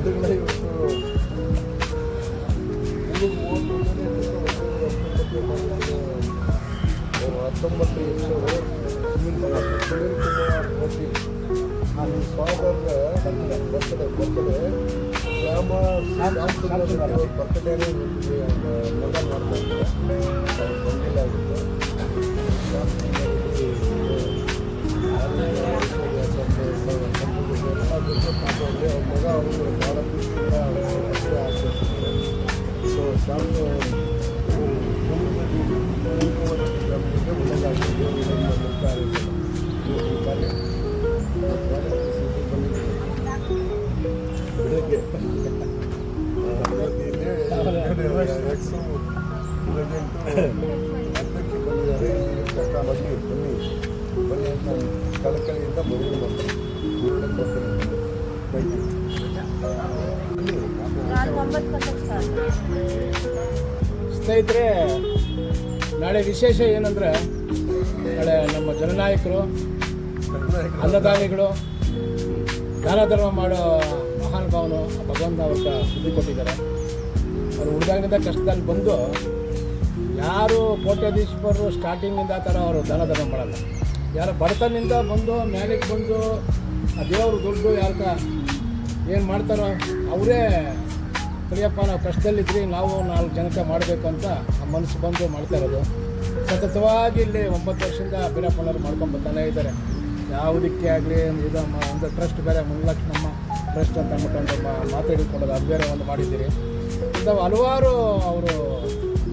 ಬಂಧುಗಳೇ ಇವತ್ತು 19 ಸುನೀಲ್ ಕುಮಾರ್ ರೆಡ್ಡಿ ನನ್ನ ಫಾದರ್ ಬರ್ತಡೆ ಶ್ಯಾಮ ಬರ್ತಡೇನೇ ಮಗ ಮಾಡ್ತಾ ಇದ್ದಾರೆ ಬಂದಿಲ್ಲ ಆಗಿತ್ತು ಅವ್ರ ಮಗ ಅವರು ಭಾಳ ಪ್ರೀತಿಯಿಂದ ಸೊ ಶ್ಯಾಮ್ ಬೆಳಗ್ಗೆ ಎಕ್ಸು ಪ್ರೆಸೆಂಟು ಅಧ್ಯಕ್ಷ ಬಂದಿದ್ದಾರೆ ಕಷ್ಟ ಬನ್ನಿ ಅಂತ ಕಳಕಳಿಯಿಂದ ಮದುವೆ ಮಾಡ್ತಾರೆ ಸ್ನೇಹಿತರೆ, ನಾಳೆ ವಿಶೇಷ ಏನಂದರೆ ನಾಳೆ ನಮ್ಮ ಜನನಾಯಕರು ಅನ್ನದಾನಿಗಳು ದಾನ ಧರ್ಮ ಮಾಡೋ ಮಹಾನುಭಾವನು ಭಗವಂತ ಅವ್ರಿಗೆ ಬುದ್ಧಿ ಕೊಟ್ಟಿದ್ದಾರೆ. ಅವರು ಹುಡುಗಾಗಿನಿಂದ ಕಷ್ಟದಲ್ಲಿ ಬಂದು ಯಾರು ಕೋಟ್ಯಾಧೀಶ್ವರರು ಸ್ಟಾರ್ಟಿಂಗಿಂದ ಆ ಥರ ಅವರು ದಾನ ಧರ್ಮ ಮಾಡಲ್ಲ. ಯಾರು ಬಡತನದಿಂದ ಬಂದು ಮ್ಯಾಲಿಗೆ ಬಂದು ಆ ದೇವರು ದುಡ್ಡು ಯಾರ್ಕ ಏನು ಮಾಡ್ತಾರೋ ಅವರೇ ಕರಿಯಪ್ಪ ನಾವು ಕಷ್ಟದಲ್ಲಿದ್ರಿ, ನಾವು 4 ಜನಕ್ಕೆ ಮಾಡಬೇಕು ಅಂತ ಆ ಮನಸ್ಸು ಬಂದು ಮಾಡ್ತಾ ಇರೋದು. ಸತತವಾಗಿ ಇಲ್ಲಿ 9 ವರ್ಷದಿಂದ ಬೀರಪ್ಪನವರು ಮಾಡ್ಕೊಂಡು ಬರ್ತಾನೆ ಇದ್ದಾರೆ. ಯಾವುದಕ್ಕೆ ಆಗಲಿ ಇದು ಒಂದು ಟ್ರಸ್ಟ್ ಬೇರೆ ಮುನ್ಲಕ್ಷ್ಮಮ್ಮ ಟ್ರಸ್ಟ್ ಅಂತ ಅಂದ್ಬಿಟ್ಟು ಮಾತಾಡಿಕೊಳ್ಳೋದು ಅದು ಬೇರೆ ಒಂದು ಮಾಡಿದ್ದೀರಿ. ಇಂಥವು ಹಲವಾರು ಅವರು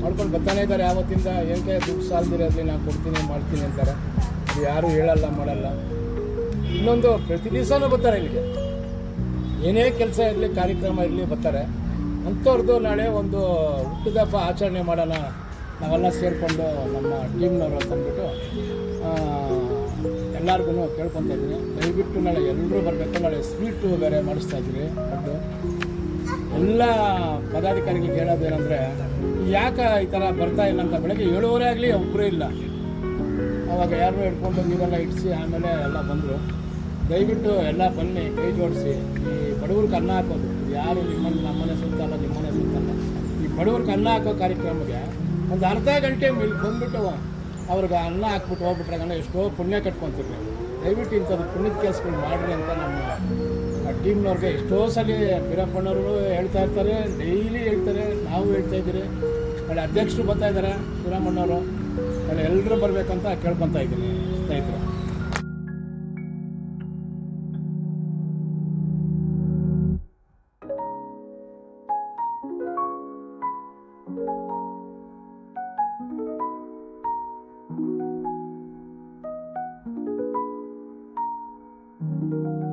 ಮಾಡ್ಕೊಂಡು ಬರ್ತಾನೆ ಇದ್ದಾರೆ. ಯಾವತ್ತಿಂದ ಏನಕ್ಕೆ ದುಡ್ಡು ಸಾಲದಿರೋದ್ಲಿ ನಾನು ಕೊಡ್ತೀನಿ ಮಾಡ್ತೀನಿ ಅಂತಾರೆ. ಅದು ಯಾರೂ ಹೇಳಲ್ಲ ಮಾಡಲ್ಲ. ಇನ್ನೊಂದು ಪ್ರತಿ ದಿವಸನೂ ಬರ್ತಾರೆ ಇಲ್ಲಿಗೆ, ಏನೇ ಕೆಲಸ ಇರಲಿ ಕಾರ್ಯಕ್ರಮ ಇರಲಿ ಬರ್ತಾರೆ. ಅಂಥವ್ರದ್ದು ನಾಳೆ ಒಂದು ಹುಟ್ಟುದಬ್ಬ ಆಚರಣೆ ಮಾಡೋಣ ನಾವೆಲ್ಲ ಸೇರಿಕೊಂಡು ನಮ್ಮ ಟೀಮ್ನವರು ಅಂತಂದ್ಬಿಟ್ಟು ಎಲ್ಲರಿಗೂ ಕೇಳ್ಕೊತಾ ಇದ್ದೀನಿ. ದಯವಿಟ್ಟು ನಾಳೆ ಎಲ್ಲರೂ ಬರಬೇಕು. ನಾಳೆ ಸ್ವೀಟು ಬೇರೆ ಮಾಡಿಸ್ತಾ ಇದ್ದೀವಿ. ಮತ್ತು ಎಲ್ಲ ಪದಾಧಿಕಾರಿಗಳಿಗೆ ಹೇಳೋದೇನೆಂದರೆ ಯಾಕೆ ಈ ಥರ ಬರ್ತಾ ಇಲ್ಲ ಅಂತ. ಬೆಳಗ್ಗೆ 7:30 ಆಗಲಿ ಒಬ್ಬರೂ ಇಲ್ಲ. ಆವಾಗ ಯಾರನ್ನೂ ಹಿಡ್ಕೊಂಡು ನೀರೆಲ್ಲ ಇಡಿಸಿ ಆಮೇಲೆ ಎಲ್ಲ ಬಂದರು. ದಯವಿಟ್ಟು ಎಲ್ಲ ಬನ್ನಿ, ಕೈ ಜೋಡಿಸಿ ಈ ಬಡವ್ರಿಗೆ ಅನ್ನ ಹಾಕೋದು. ಯಾರು ನಮ್ಮನೆ ಸುತ್ತಲ್ಲ, ನಿಮ್ಮನೆ ಸುತ್ತಲ್ಲ. ಈ ಬಡವ್ರಿಗೆ ಅನ್ನ ಹಾಕೋ ಕಾರ್ಯಕ್ರಮಕ್ಕೆ ಒಂದು ಅರ್ಧ ಗಂಟೆ ಇಲ್ಲಿ ಬಂದುಬಿಟ್ಟು ಅವ್ರಿಗೆ ಅನ್ನ ಹಾಕ್ಬಿಟ್ಟು ಹೋಗ್ಬಿಟ್ರಾಗ ಎಷ್ಟೋ ಪುಣ್ಯ ಕಟ್ಕೊತೀವಿ. ದಯವಿಟ್ಟು ಇಂಥದ್ದು ಪುಣ್ಯದ ಕೆಲಸಗಳು ಮಾಡಿರಿ ಅಂತ ನಮ್ಮ ಟೀಮ್ನವ್ರಿಗೆ ಎಷ್ಟೋ ಸಲ ಬೀರಪ್ಪಣ್ಣವರು ಹೇಳ್ತಾ ಇರ್ತಾರೆ, ಡೈಲಿ ಹೇಳ್ತಾರೆ, ನಾವು ಹೇಳ್ತಾ ಇದ್ದೀರಿ. ಅಲ್ಲಿ ಅಧ್ಯಕ್ಷರು ಬರ್ತಾ ಇದ್ದಾರೆ ಶ್ರೀರಾಮಣ್ಣವರು, ಅಲ್ಲಿ ಎಲ್ಲರೂ ಬರಬೇಕಂತ ಕೇಳ್ಕೊತಾ ಇದ್ದೀನಿ ಸ್ನೇಹಿತರೆ. Thank you.